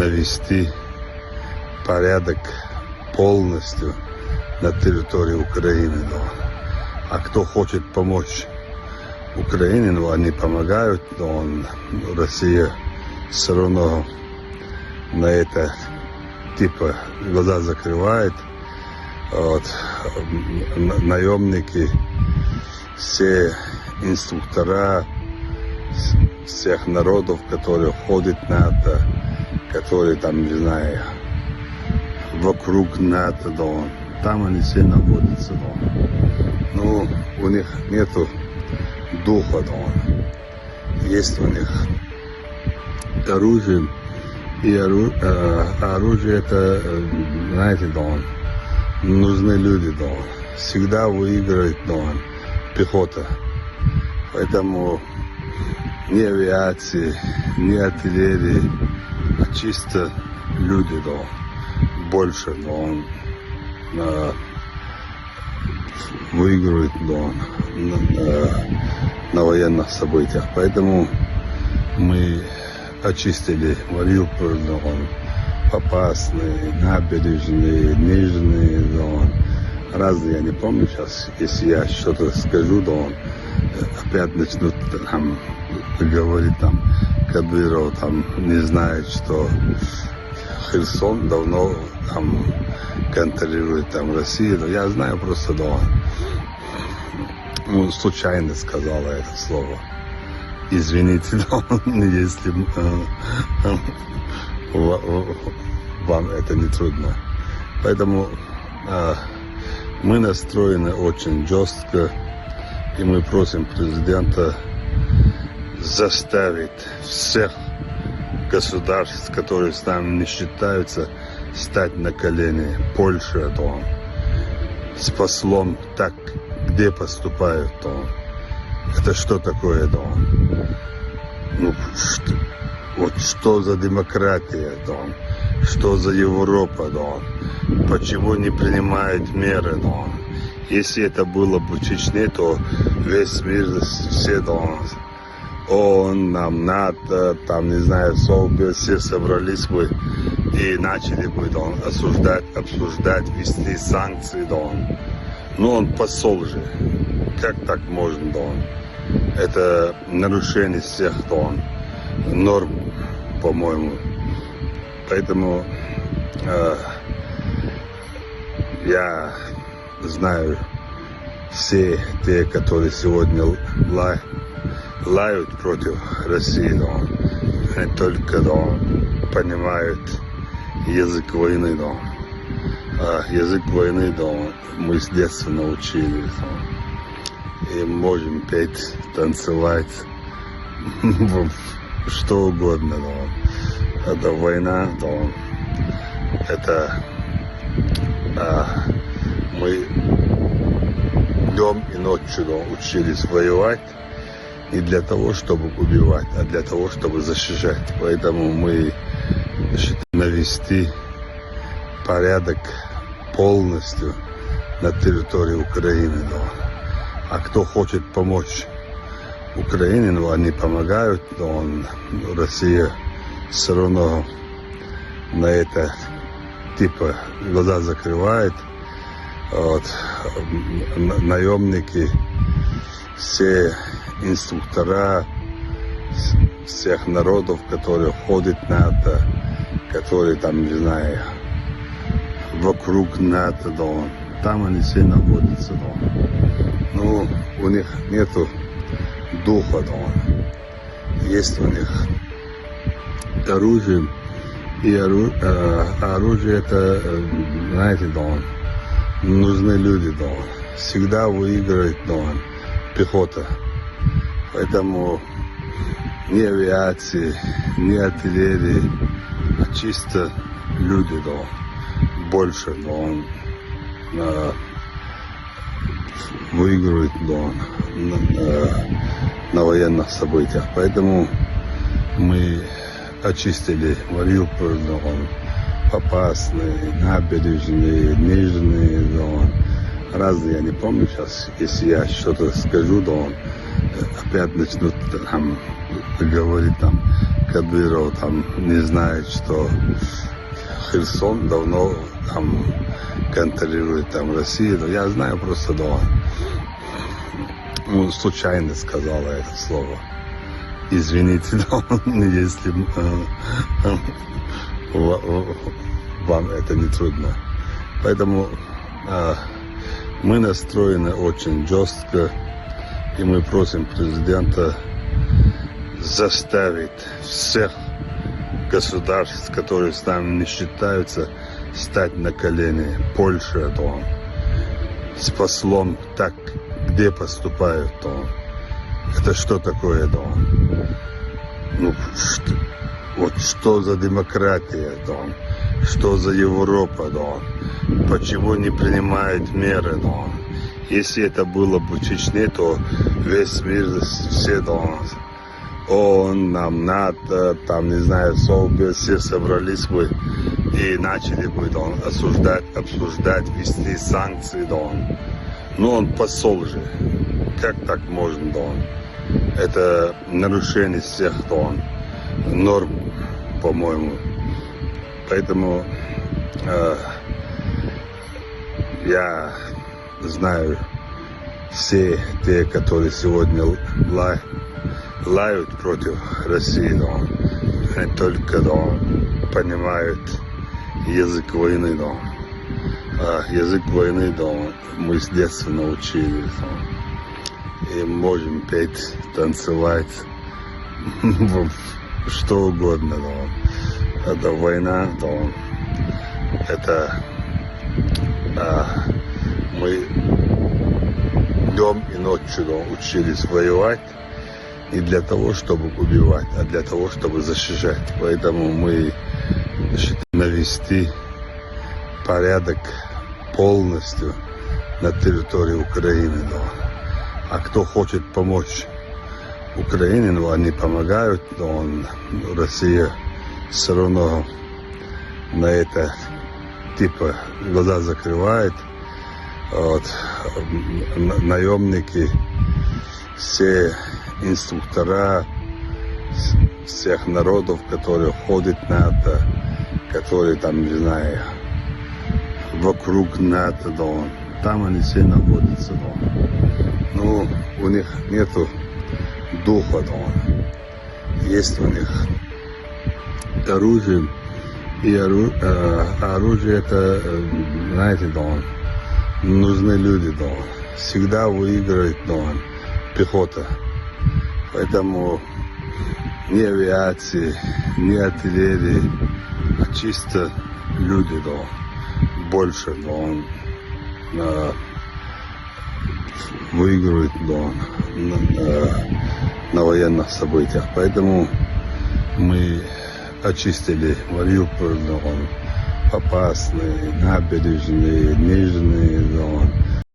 навести порядок полностью на территории Украины. А кто хочет помочь Украине, они помогают, но Россия все равно на это типа глаза закрывает. Вот. Наемники, все инструктора всех народов, которые ходят в НАТО, которые там, не знаю, вокруг НАТО, там они все находятся. Но у них нету духа, есть у них оружие, и оружие это, знаете, нужны люди, всегда выигрывает пехота, поэтому ни авиации, ни артиллерии, а чисто люди, больше, выигрывают, на военных событиях. Поэтому мы очистили Мариуполь, Попасный, Набережные, Нижний, разные, я не помню сейчас, если я что-то скажу, опять начнут там говорить, Кадыров не знает, что Херсон давно контролирует Россию, но я знаю просто, случайно сказала это слово. Извините, если вам это не трудно. Поэтому мы настроены очень жестко, и мы просим президента заставить всех государств, которые с нами не считаются, стать на колени. Польша, с послом так, где поступают, это что такое, вот что за демократия, что за Европа, почему не принимает меры, если это было бы в Чечне, то весь мир, все, ООН, НАТО, не знаю, Совбез, все собрались бы и начали бы, обсуждать, вести санкции, но он посол же, как так можно, это нарушение всех, норм, по-моему. Поэтому я знаю все те, которые сегодня лают против России, они только понимают язык войны, язык войны, мы с детства научились, и можем петь, танцевать, что угодно, это война, это мы днем и ночью учились воевать не для того, чтобы убивать, а для того, чтобы защищать. Поэтому мы навести порядок полностью на территории Украины. А кто хочет помочь Украине, они помогают, но Россия все равно на это типа глаза закрывает. Вот. Наемники, все инструктора всех народов, которые ходят в НАТО, которые там, не знаю, вокруг НАТО, там они все находятся. Но у них нету духа, есть у них оружие, и оружие это, знаете, нужны люди, всегда выигрывает пехота, поэтому ни авиации, ни артиллерии, а чисто люди, больше, выигрывают, на военных событиях. Поэтому мы очистили Мариуполь, Попасный, Набережные, Нижний, разные, я не помню сейчас, если я что-то скажу, опять начнут говорить Кадыров там не знает, что Херсон давно там контролирует там Россию. Но я знаю просто, да, он случайно сказала это слово. Извините, да, если вам это не трудно. Поэтому мы настроены очень жестко, и мы просим президента заставить всех государств, которые с нами не считаются, стать на колени. Польша, да, с послом так, где поступают, да. Это что такое, да? Ну, вот что за демократия, да? Что за Европа, да? Почему не принимают меры, да? Если это было бы в Чечне, то весь мир, все, да, ООН, нам НАТО, там, не знаю, Совбез, все собрались бы и начали бы, да, обсуждать, вести санкции, да. Но он посол же. Как так можно, да? Это нарушение всех, да, норм, по-моему. Поэтому я знаю все те, которые сегодня лают против России, да, они только, да, понимают язык войны, да. А язык войны, да, мы с детства научились, да. И можем петь, танцевать, что угодно, да. Это война, да. Это мы днем и ночью, да, учились воевать не для того, чтобы убивать, а для того, чтобы защищать. Поэтому мы навести порядок полностью на территории Украины, да. А кто хочет помочь Украине, ну, они помогают, но Россия все равно на это типа глаза закрывает. Вот. Наемники, все инструктора всех народов, которые ходят на это, которые там, не знаю, вокруг НАТО, да, там они все находятся, да. Ну, у них нету духа, да. Есть у них оружие, и оружие это, знаете, да, нужны люди, да. Всегда выиграет, да, пехота. Поэтому ни авиации, ни артиллерии, а чисто люди, да, больше, да, выигрывают, да, на военных событиях. Поэтому мы очистили Мариуполь, да, Попасные, набережные, Нижние, да,